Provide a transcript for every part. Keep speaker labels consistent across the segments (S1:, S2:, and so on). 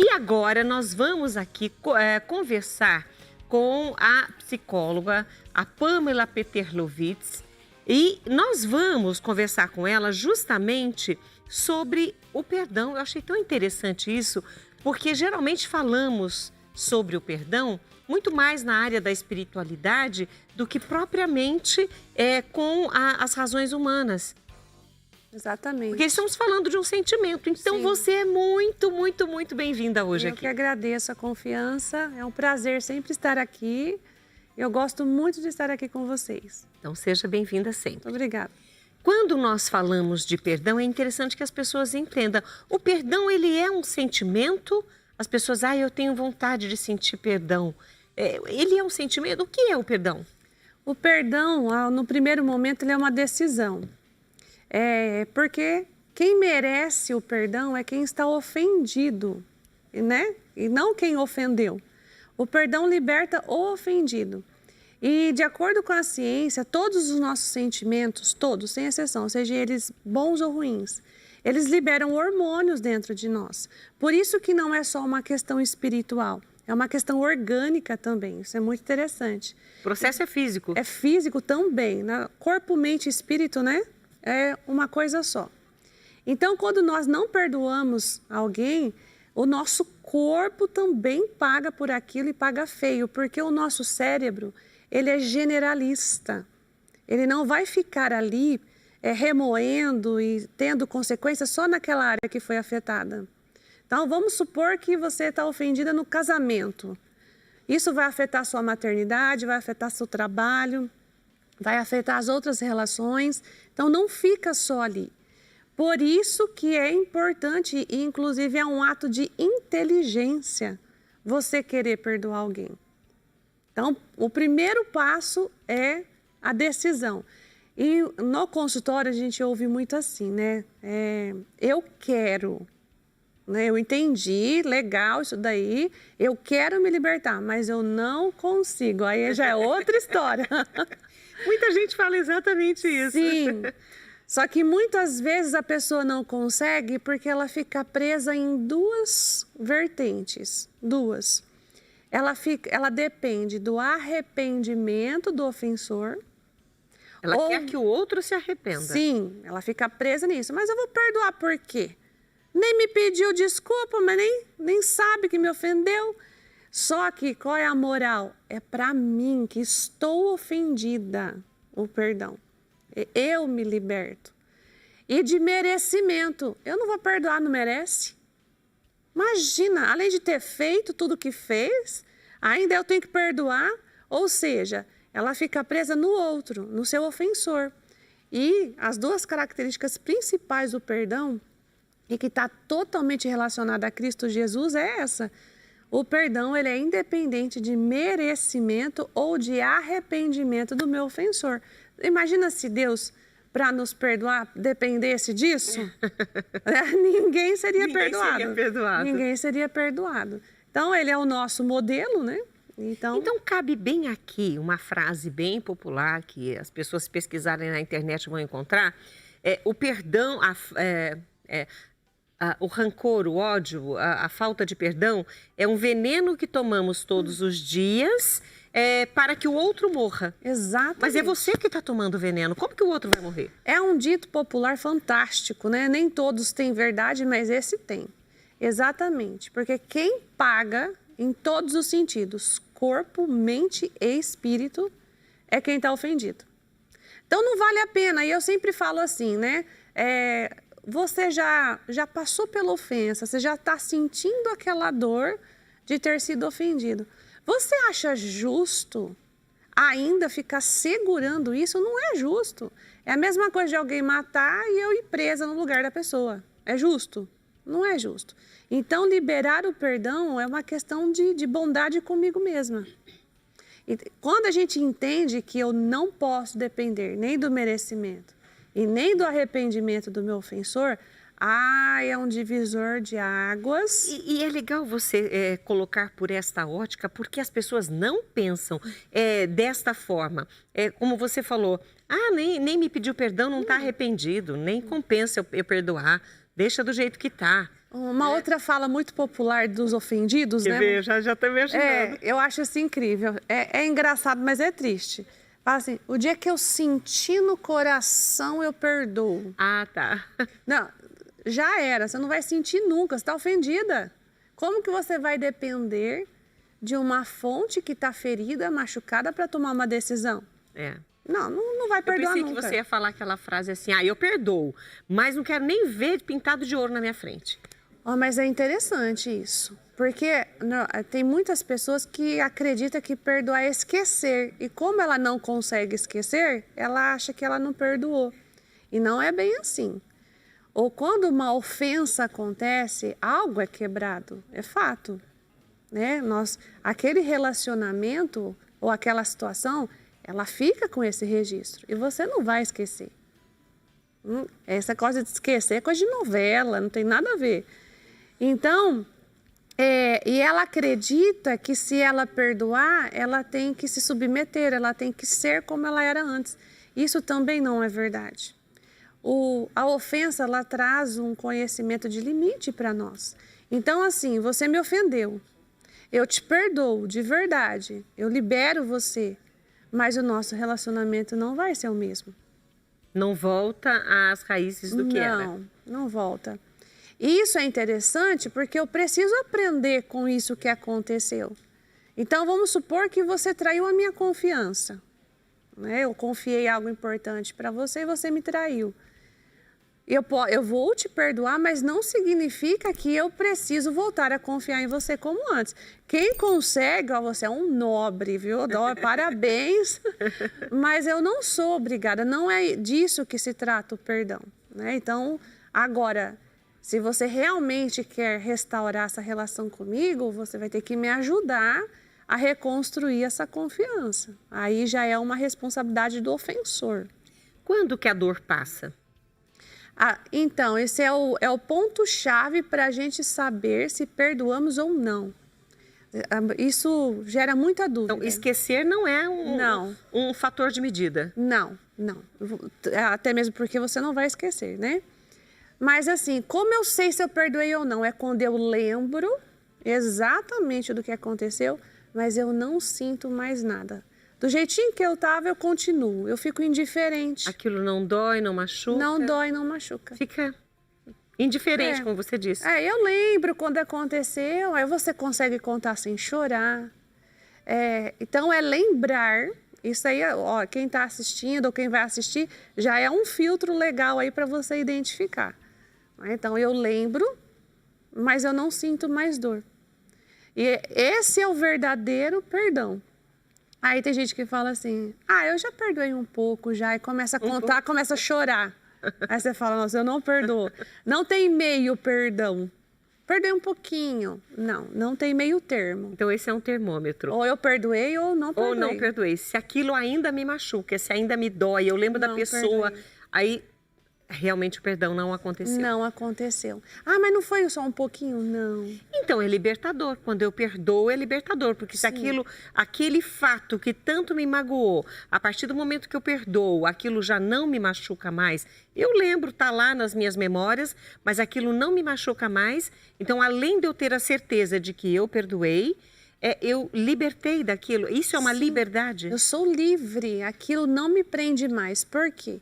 S1: E agora nós vamos aqui conversar com a psicóloga, a Pamela Peterlovitz, e nós vamos conversar com ela justamente sobre o perdão. Eu achei tão interessante isso, porque geralmente falamos sobre o perdão muito mais na área da espiritualidade do que propriamente com as razões humanas.
S2: Exatamente.
S1: Porque estamos falando de um sentimento. Então,
S2: Sim.
S1: você é muito, muito, muito bem-vinda hoje
S2: Eu
S1: aqui.
S2: que agradeço a confiança. É um prazer sempre estar aqui. Eu gosto muito de estar aqui com vocês.
S1: Então, seja bem-vinda sempre.
S2: Muito obrigada.
S1: Quando nós falamos de perdão, é interessante que as pessoas entendam. O perdão, ele é um sentimento. As pessoas, eu tenho vontade de sentir perdão. Ele é um sentimento. O que é o perdão?
S2: O perdão, no primeiro momento, ele é uma decisão. Porque quem merece o perdão é quem está ofendido, né? E não quem ofendeu. O perdão liberta o ofendido. E de acordo com a ciência, todos os nossos sentimentos, todos, sem exceção, sejam eles bons ou ruins, eles liberam hormônios dentro de nós. Por isso que não é só uma questão espiritual, é uma questão orgânica também. Isso é muito interessante.
S1: O processo é físico.
S2: É físico também, né? Corpo, mente e espírito, né? É uma coisa só. Então, quando nós não perdoamos alguém, o nosso corpo também paga por aquilo e paga feio, porque o nosso cérebro, ele é generalista. Ele não vai ficar ali remoendo e tendo consequências só naquela área que foi afetada. Então, vamos supor que você está ofendida no casamento. Isso vai afetar sua maternidade, vai afetar seu trabalho, vai afetar as outras relações. Então, não fica só ali. Por isso que é importante, e inclusive é um ato de inteligência, você querer perdoar alguém. Então, o primeiro passo é a decisão. E no consultório a gente ouve muito assim, né? Eu quero, né? Eu entendi, legal isso daí, eu quero me libertar, mas eu não consigo. Aí já é outra história.
S1: Muita gente fala exatamente isso.
S2: Sim, só que muitas vezes a pessoa não consegue porque ela fica presa em duas vertentes, duas. Ela depende do arrependimento do ofensor.
S1: Ela quer que o outro se arrependa.
S2: Sim, ela fica presa nisso. Mas eu vou perdoar por quê? Nem me pediu desculpa, mas nem sabe que me ofendeu. Só que qual é a moral? É para mim que estou ofendida o perdão. Eu me liberto. E de merecimento. Eu não vou perdoar, não merece? Imagina, além de ter feito tudo o que fez, ainda eu tenho que perdoar. Ou seja, ela fica presa no outro, no seu ofensor. E as duas características principais do perdão, e que está totalmente relacionada a Cristo Jesus, é essa. O perdão, ele é independente de merecimento ou de arrependimento do meu ofensor. Imagina se Deus, para nos perdoar, dependesse disso. Ninguém seria perdoado. Ninguém seria perdoado. Então, ele é o nosso modelo, né? Então,
S1: cabe bem aqui uma frase bem popular que as pessoas pesquisarem na internet vão encontrar. O perdão, o rancor, o ódio, a falta de perdão é um veneno que tomamos todos os dias para que o outro morra.
S2: Exatamente.
S1: Mas é você que está tomando veneno. Como que o outro vai morrer?
S2: É um dito popular fantástico, né? Nem todos têm verdade, mas esse tem. Exatamente. Porque quem paga em todos os sentidos, corpo, mente e espírito, é quem está ofendido. Então não vale a pena. E eu sempre falo assim, né? Você já passou pela ofensa, você já está sentindo aquela dor de ter sido ofendido. Você acha justo ainda ficar segurando isso? Não é justo. É a mesma coisa de alguém matar e eu ir presa no lugar da pessoa. É justo? Não é justo. Então, liberar o perdão é uma questão de bondade comigo mesma. E quando a gente entende que eu não posso depender nem do merecimento e nem do arrependimento do meu ofensor, é um divisor de águas.
S1: E é legal você colocar por esta ótica, porque as pessoas não pensam desta forma. Como você falou, nem me pediu perdão, não está arrependido, nem compensa eu perdoar, deixa do jeito que está.
S2: Uma outra fala muito popular dos ofendidos,
S1: Quer
S2: né?
S1: ver? Já tô imaginando.
S2: Eu acho isso incrível. É engraçado, mas é triste. Fala assim, o dia que eu senti no coração, eu perdoo.
S1: Ah, tá.
S2: Não, já era, você não vai sentir nunca, você está ofendida. Como que você vai depender de uma fonte que está ferida, machucada, para tomar uma decisão?
S1: É.
S2: Não vai perdoar
S1: Eu pensei
S2: nunca.
S1: que você ia falar aquela frase assim, eu perdoo, mas não quero nem ver pintado de ouro na minha frente.
S2: Mas é interessante isso, porque tem muitas pessoas que acreditam que perdoar é esquecer. E como ela não consegue esquecer, ela acha que ela não perdoou. E não é bem assim. Ou quando uma ofensa acontece, algo é quebrado, é fato. Né? Aquele relacionamento ou aquela situação, ela fica com esse registro e você não vai esquecer. Essa coisa de esquecer é coisa de novela, não tem nada a ver. Então, e ela acredita que se ela perdoar, ela tem que se submeter, ela tem que ser como ela era antes. Isso também não é verdade. A ofensa, ela traz um conhecimento de limite para nós. Então, assim, você me ofendeu, eu te perdoo de verdade, eu libero você, mas o nosso relacionamento não vai ser o mesmo.
S1: Não volta às raízes do que era.
S2: Não volta. E isso é interessante porque eu preciso aprender com isso que aconteceu. Então, vamos supor que você traiu a minha confiança. Né? Eu confiei algo importante para você e você me traiu. Eu vou te perdoar, mas não significa que eu preciso voltar a confiar em você como antes. Quem consegue, você é um nobre, viu? Parabéns. Mas eu não sou obrigada, não é disso que se trata o perdão. Né? Então, agora, se você realmente quer restaurar essa relação comigo, você vai ter que me ajudar a reconstruir essa confiança. Aí já é uma responsabilidade do ofensor.
S1: Quando que a dor passa?
S2: Então, esse é o ponto-chave para a gente saber se perdoamos ou não. Isso gera muita dúvida.
S1: Então, esquecer não é um fator de medida?
S2: Não. Até mesmo porque você não vai esquecer, né? Mas assim, como eu sei se eu perdoei ou não? É quando eu lembro exatamente do que aconteceu, mas eu não sinto mais nada. Do jeitinho que eu estava, eu continuo. Eu fico indiferente.
S1: Aquilo não dói, não machuca?
S2: Não dói, não machuca.
S1: Fica indiferente, como você disse.
S2: Eu lembro quando aconteceu, aí você consegue contar sem chorar. Então, é lembrar. Isso aí, quem está assistindo ou quem vai assistir, já é um filtro legal aí para você identificar. Então, eu lembro, mas eu não sinto mais dor. E esse é o verdadeiro perdão. Aí tem gente que fala assim, eu já perdoei um pouco já, e começa a contar, começa a chorar. Aí você fala, nossa, eu não perdoo. Não tem meio perdão. Perdoei um pouquinho. Não tem meio termo.
S1: Então esse é um termômetro.
S2: Ou eu perdoei ou não perdoei.
S1: Ou não perdoei. Se aquilo ainda me machuca, se ainda me dói, eu lembro da pessoa, aí realmente o perdão não aconteceu.
S2: Não aconteceu. Mas não foi só um pouquinho? Não.
S1: Então é libertador. Quando eu perdoo, é libertador. Porque se aquele fato que tanto me magoou, a partir do momento que eu perdoo, aquilo já não me machuca mais. Eu lembro, tá lá nas minhas memórias, mas aquilo não me machuca mais. Então, além de eu ter a certeza de que eu perdoei, eu libertei daquilo. Isso é uma liberdade.
S2: Eu sou livre. Aquilo não me prende mais. Por quê?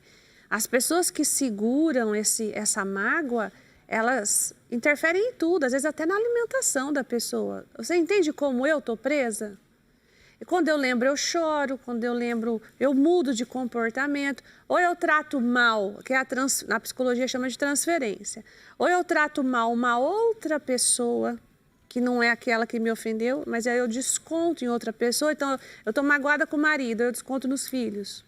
S2: As pessoas que seguram essa mágoa, elas interferem em tudo, às vezes até na alimentação da pessoa. Você entende como eu estou presa? E quando eu lembro, eu choro, quando eu lembro, eu mudo de comportamento. Ou eu trato mal, que na psicologia chama de transferência. Ou eu trato mal uma outra pessoa, que não é aquela que me ofendeu, mas aí eu desconto em outra pessoa. Então, eu estou magoada com o marido, eu desconto nos filhos.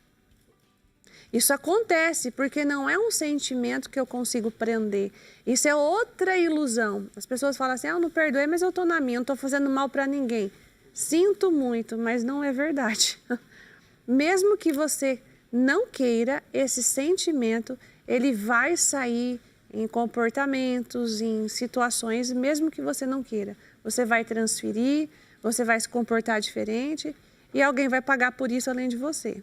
S2: Isso acontece porque não é um sentimento que eu consigo prender. Isso é outra ilusão. As pessoas falam assim, eu não perdoei, mas eu estou na minha, não estou fazendo mal para ninguém. Sinto muito, mas não é verdade. Mesmo que você não queira, esse sentimento, ele vai sair em comportamentos, em situações, mesmo que você não queira. Você vai transferir, você vai se comportar diferente e alguém vai pagar por isso além de você.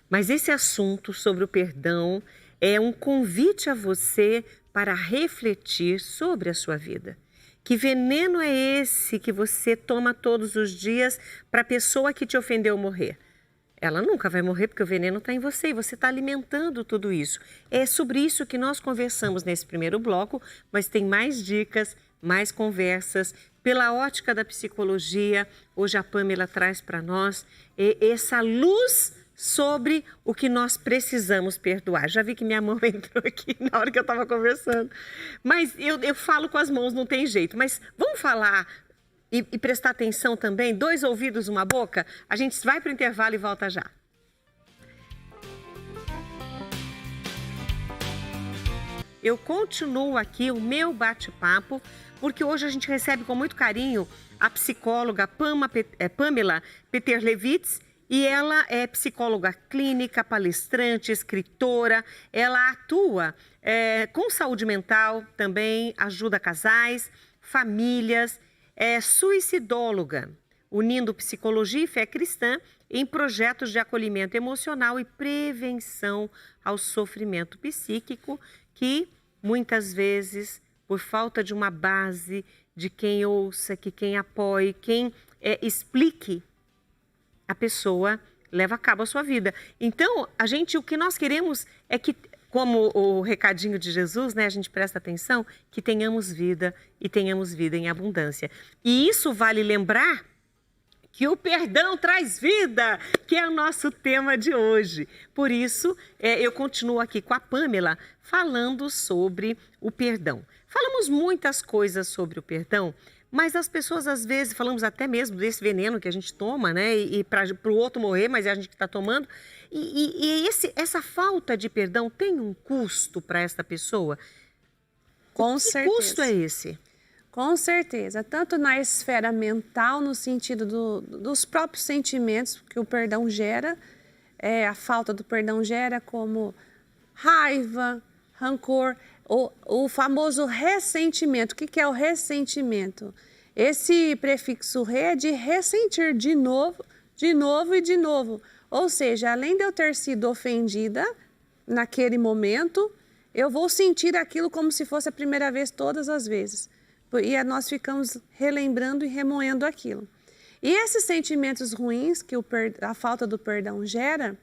S1: Mas esse assunto sobre o perdão é um convite a você para refletir sobre a sua vida. Que veneno é esse que você toma todos os dias para a pessoa que te ofendeu morrer? Ela nunca vai morrer porque o veneno está em você e você está alimentando tudo isso. É sobre isso que nós conversamos nesse primeiro bloco, mas tem mais dicas, mais conversas. Pela ótica da psicologia, hoje a Pamela traz para nós essa luz sobre o que nós precisamos perdoar. Já vi que minha mão entrou aqui na hora que eu estava conversando. Mas eu falo com as mãos, não tem jeito. Mas vamos falar e prestar atenção também, 2 ouvidos, uma boca? A gente vai para o intervalo e volta já. Eu continuo aqui o meu bate-papo, porque hoje a gente recebe com muito carinho a psicóloga Pamela Peterlewitz, e ela é psicóloga clínica, palestrante, escritora. Ela atua com saúde mental, também ajuda casais, famílias, é suicidóloga, unindo psicologia e fé cristã em projetos de acolhimento emocional e prevenção ao sofrimento psíquico, que muitas vezes, por falta de uma base, de quem ouça, que quem apoie, quem explique, a pessoa leva a cabo a sua vida. Então, o que nós queremos é que, como o recadinho de Jesus, né, a gente presta atenção, que tenhamos vida e tenhamos vida em abundância. E isso vale lembrar que o perdão traz vida, que é o nosso tema de hoje. Por isso, eu continuo aqui com a Pamela falando sobre o perdão. Falamos muitas coisas sobre o perdão, mas as pessoas, às vezes, falamos até mesmo desse veneno que a gente toma, né? E para o outro morrer, mas é a gente que está tomando. Essa falta de perdão tem um custo para essa pessoa?
S2: Com
S1: certeza.
S2: Que
S1: custo é esse?
S2: Com certeza. Tanto na esfera mental, no sentido dos próprios sentimentos que o perdão gera, a falta do perdão gera, como raiva, rancor, o famoso ressentimento. O que é o ressentimento? Esse prefixo re é de ressentir de novo e de novo. Ou seja, além de eu ter sido ofendida naquele momento, eu vou sentir aquilo como se fosse a primeira vez todas as vezes. E nós ficamos relembrando e remoendo aquilo. E esses sentimentos ruins que a falta do perdão gera,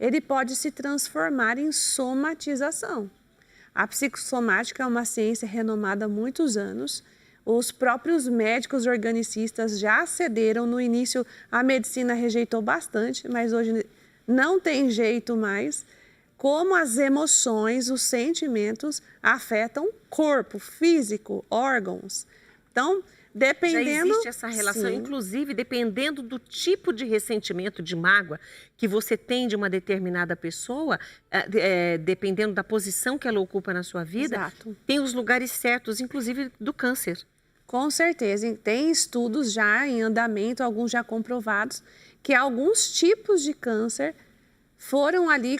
S2: ele pode se transformar em somatização. A psicossomática é uma ciência renomada há muitos anos. Os próprios médicos organicistas já cederam. No início, a medicina rejeitou bastante, mas hoje não tem jeito mais. Como as emoções, os sentimentos afetam corpo, físico, órgãos. Então, dependendo...
S1: Já existe essa relação,
S2: sim,
S1: inclusive dependendo do tipo de ressentimento, de mágoa que você tem de uma determinada pessoa, dependendo da posição que ela ocupa na sua vida,
S2: exato,
S1: tem os lugares certos, inclusive do câncer.
S2: Com certeza. Tem estudos já em andamento, alguns já comprovados, que alguns tipos de câncer foram ali,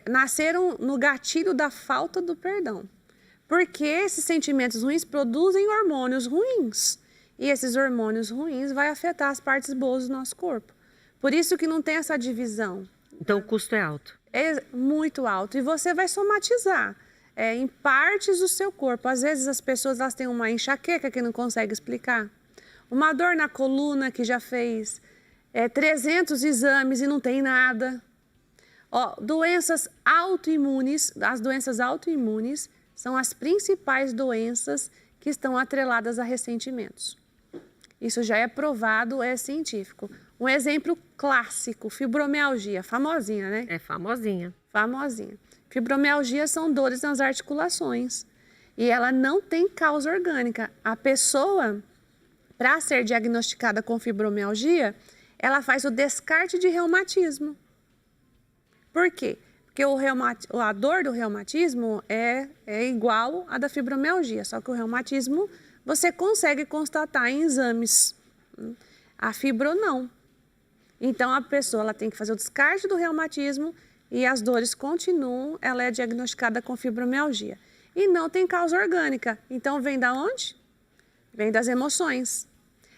S2: nasceram no gatilho da falta do perdão. Porque esses sentimentos ruins produzem hormônios ruins. E esses hormônios ruins vão afetar as partes boas do nosso corpo. Por isso que não tem essa divisão.
S1: Então o custo é alto.
S2: É muito alto. E você vai somatizar em partes do seu corpo. Às vezes as pessoas elas têm uma enxaqueca que não consegue explicar. Uma dor na coluna que já fez 300 exames e não tem nada. Doenças autoimunes, as doenças autoimunes são as principais doenças que estão atreladas a ressentimentos. Isso já é provado, é científico. Um exemplo clássico, fibromialgia, famosinha, né?
S1: É famosinha.
S2: Famosinha. Fibromialgia são dores nas articulações e ela não tem causa orgânica. A pessoa, para ser diagnosticada com fibromialgia, ela faz o descarte de reumatismo. Por quê? Porque a dor do reumatismo é igual à da fibromialgia, só que o reumatismo você consegue constatar em exames. A fibro não. Então a pessoa ela tem que fazer o descarte do reumatismo e as dores continuam, ela é diagnosticada com fibromialgia. E não tem causa orgânica. Então vem da onde? Vem das emoções.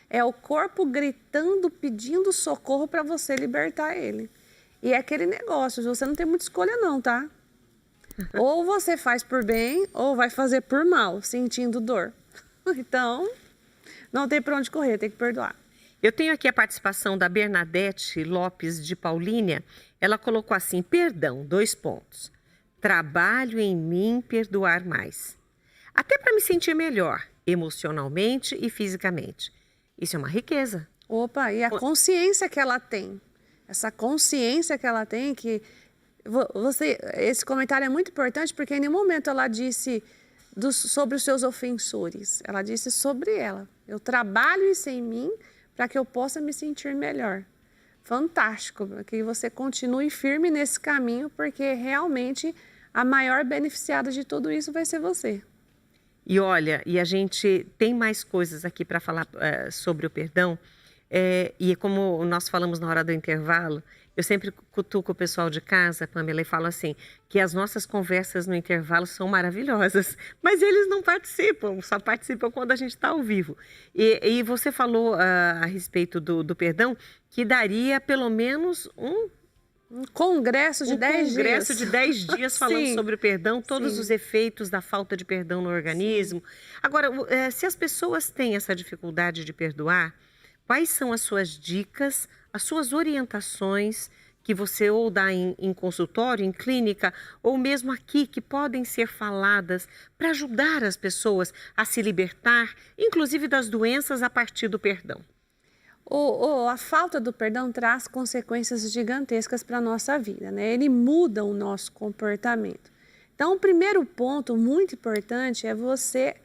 S2: É o corpo gritando, pedindo socorro para você libertar ele. E é aquele negócio, você não tem muita escolha não, tá? Ou você faz por bem, ou vai fazer por mal, sentindo dor. Então, não tem para onde correr, tem que perdoar.
S1: Eu tenho aqui a participação da Bernadette Lopes de Paulínia. Ela colocou assim: perdão, 2 pontos. Trabalho em mim perdoar mais. Até para me sentir melhor, emocionalmente e fisicamente. Isso é uma riqueza.
S2: Opa, e a consciência que ela tem. Essa consciência que ela tem que... esse comentário é muito importante porque em nenhum momento ela disse sobre os seus ofensores. Ela disse sobre ela. Eu trabalho isso em mim para que eu possa me sentir melhor. Fantástico, que você continue firme nesse caminho, porque realmente a maior beneficiada de tudo isso vai ser você.
S1: E olha, e a gente tem mais coisas aqui para falar sobre o perdão. E como nós falamos na hora do intervalo, eu sempre cutuco o pessoal de casa, Pamela, e falo assim, que as nossas conversas no intervalo são maravilhosas, mas eles não participam, só participam quando a gente está ao vivo. E você falou a respeito do perdão, que daria pelo menos um
S2: congresso de 10 dias.
S1: Um congresso de 10 dias falando sobre o perdão, todos
S2: sim.
S1: os efeitos da falta de perdão no organismo. Sim. Agora, se as pessoas têm essa dificuldade de perdoar, quais são as suas dicas, as suas orientações que você ou dá em consultório, em clínica, ou mesmo aqui, que podem ser faladas para ajudar as pessoas a se libertar, inclusive das doenças a partir do perdão?
S2: A falta do perdão traz consequências gigantescas para a nossa vida, né? Ele muda o nosso comportamento. Então, o primeiro ponto muito importante é você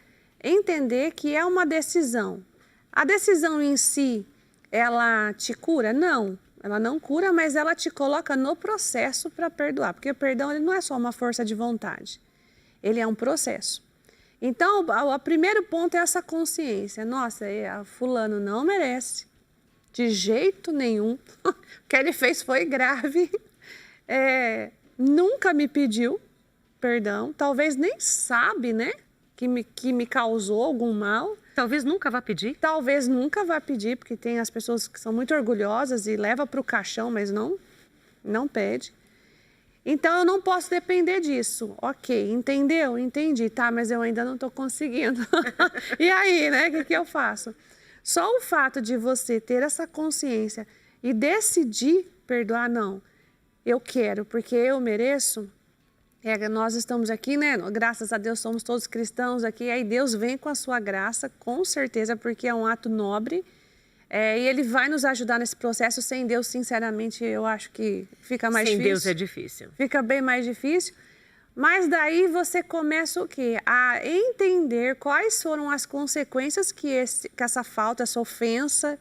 S2: entender que é uma decisão. A decisão em si, ela te cura? Não, ela não cura, mas ela te coloca no processo para perdoar. Porque o perdão ele não é só uma força de vontade, ele é um processo. Então, o primeiro ponto é essa consciência. Nossa, fulano não merece, de jeito nenhum. O que ele fez foi grave. Nunca me pediu perdão, talvez nem sabe, né, que me causou algum mal.
S1: Talvez nunca vá pedir?
S2: Talvez nunca vá pedir, porque tem as pessoas que são muito orgulhosas e levam para o caixão, mas não pede. Então, eu não posso depender disso. Ok, entendeu? Entendi. Tá, mas eu ainda não estou conseguindo. E aí, né? O que eu faço? Só o fato de você ter essa consciência e decidir perdoar, não. Eu quero, porque eu mereço. Nós estamos aqui, né? Graças a Deus somos todos cristãos aqui. Aí Deus vem com a sua graça, com certeza, porque é um ato nobre. E Ele vai nos ajudar nesse processo. Sem Deus, sinceramente, eu acho que fica mais difícil.
S1: Sem Deus é difícil.
S2: Fica bem mais difícil. Mas daí você começa o quê? A entender quais foram as consequências que essa falta, essa ofensa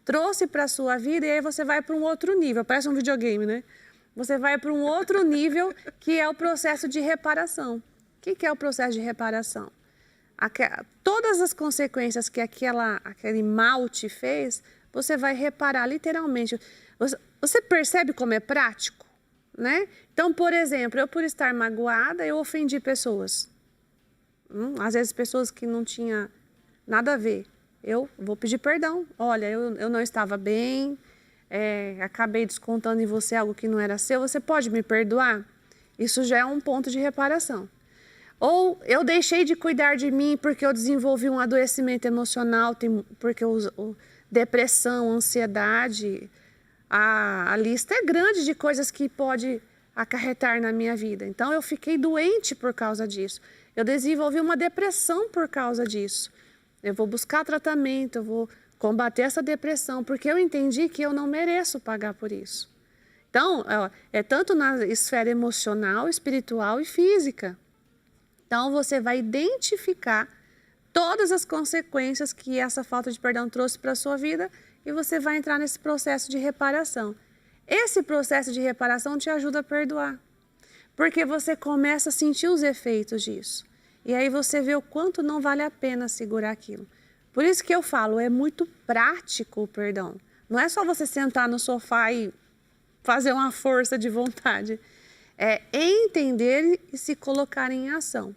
S2: trouxe para a sua vida. E aí você vai para um outro nível. Parece um videogame, né? Você vai para um outro nível, que é o processo de reparação. O que é o processo de reparação? Todas as consequências que aquele mal te fez, você vai reparar literalmente. Você percebe como é prático, né? Então, por exemplo, eu por estar magoada, eu ofendi pessoas. Às vezes pessoas que não tinham nada a ver. Eu vou pedir perdão. Olha, eu não estava bem, acabei descontando em você algo que não era seu. Você pode me perdoar? Isso já é um ponto de reparação. Ou eu deixei de cuidar de mim porque eu desenvolvi um adoecimento emocional, porque depressão, ansiedade, a lista é grande de coisas que pode acarretar na minha vida. Então, eu fiquei doente por causa disso. Eu desenvolvi uma depressão por causa disso. Eu vou buscar tratamento, eu vou combater essa depressão, porque eu entendi que eu não mereço pagar por isso. Então, é tanto na esfera emocional, espiritual e física. Então, você vai identificar todas as consequências que essa falta de perdão trouxe para a sua vida e você vai entrar nesse processo de reparação. Esse processo de reparação te ajuda a perdoar, porque você começa a sentir os efeitos disso. E aí você vê o quanto não vale a pena segurar aquilo. Por isso que eu falo, é muito prático o perdão. Não é só você sentar no sofá e fazer uma força de vontade. É entender e se colocar em ação.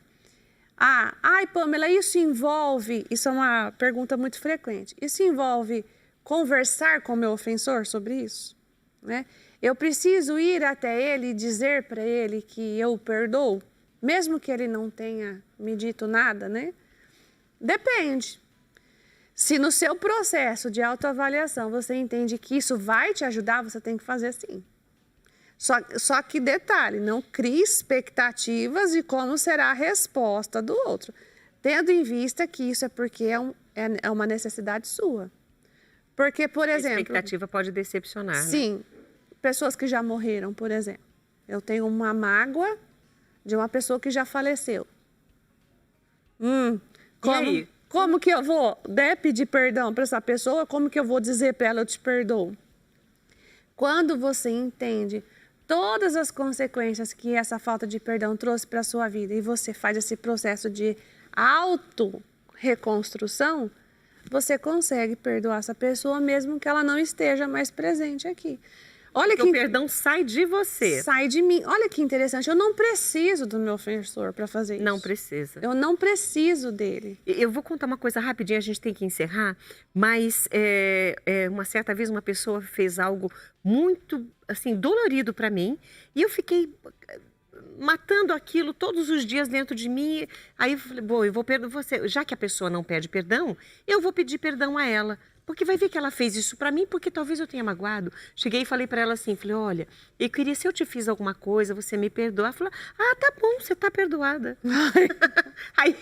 S2: Pamela, isso é uma pergunta muito frequente, isso envolve conversar com o meu ofensor sobre isso? né? Eu preciso ir até ele e dizer para ele que eu o perdoo, mesmo que ele não tenha me dito nada, né? Depende. Se no seu processo de autoavaliação você entende que isso vai te ajudar, você tem que fazer sim. Só que detalhe, não crie expectativas de como será a resposta do outro, tendo em vista que isso é porque é uma necessidade sua. Porque, por exemplo...
S1: A expectativa pode decepcionar, né?
S2: Sim. Pessoas que já morreram, por exemplo. Eu tenho uma mágoa de uma pessoa que já faleceu. Como que eu vou pedir perdão para essa pessoa? Como que eu vou dizer para ela, eu te perdoo? Quando você entende todas as consequências que essa falta de perdão trouxe para a sua vida e você faz esse processo de auto-reconstrução, você consegue perdoar essa pessoa mesmo que ela não esteja mais presente aqui.
S1: Olha que o perdão sai de você.
S2: Sai de mim. Olha que interessante, eu não preciso do meu ofensor para fazer isso.
S1: Não precisa.
S2: Eu não preciso dele.
S1: Eu vou contar uma coisa rapidinho, a gente tem que encerrar, mas uma certa vez uma pessoa fez algo muito, assim, dolorido para mim e eu fiquei matando aquilo todos os dias dentro de mim. Aí eu falei, bom, eu vou perdoar você. Já que a pessoa não pede perdão, eu vou pedir perdão a ela. Porque vai ver que ela fez isso pra mim, porque talvez eu tenha magoado. Cheguei e falei pra ela assim, falei, olha, eu queria, se eu te fiz alguma coisa, você me perdoa. Ela falou, tá bom, você tá perdoada. Aí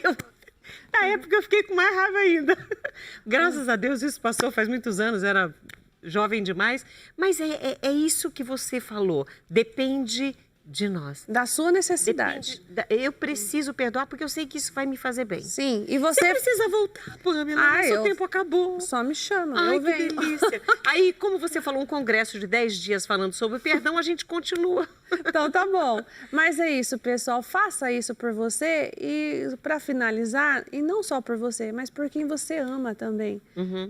S1: na época eu fiquei com mais raiva ainda. Graças a Deus isso passou faz muitos anos, era jovem demais. Mas é isso que você falou, depende de nós.
S2: Da sua necessidade.
S1: Eu preciso perdoar porque eu sei que isso vai me fazer bem.
S2: Sim, e você
S1: precisa voltar, Pamela, seu tempo acabou.
S2: Só me chama,
S1: eu
S2: venho.
S1: Que delícia. Aí, como você falou, um congresso de 10 dias falando sobre perdão, a gente continua.
S2: Então tá bom. Mas é isso, pessoal, faça isso por você e para finalizar, e não só por você, mas por quem você ama também.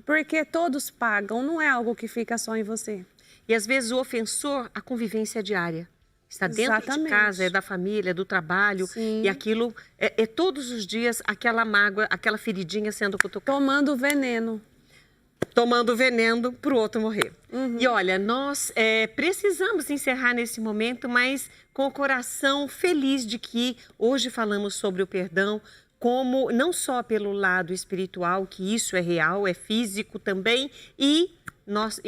S2: Porque todos pagam, não é algo que fica só em você.
S1: E às vezes o ofensor, a convivência diária. Está dentro de casa, é da família, é do trabalho.
S2: Sim.
S1: E aquilo é todos os dias aquela mágoa, aquela feridinha sendo cutucada.
S2: Tomando veneno.
S1: Tomando veneno para o outro morrer. E olha, nós precisamos encerrar nesse momento, mas com o coração feliz de que hoje falamos sobre o perdão, como não só pelo lado espiritual, que isso é real, é físico também, e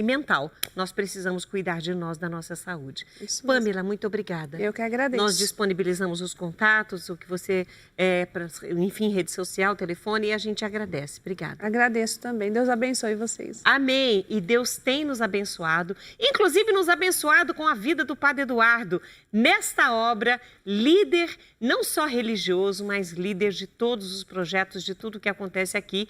S1: mental. Nós precisamos cuidar de nós, da nossa saúde. Pamela, muito obrigada.
S2: Eu que agradeço.
S1: Nós disponibilizamos os contatos, o que você, enfim, rede social, telefone, e a gente agradece. Obrigada.
S2: Agradeço também. Deus abençoe vocês.
S1: Amém. E Deus tem nos abençoado, inclusive nos abençoado com a vida do Padre Eduardo, nesta obra, líder não só religioso, mas líder de todos os projetos, de tudo que acontece aqui.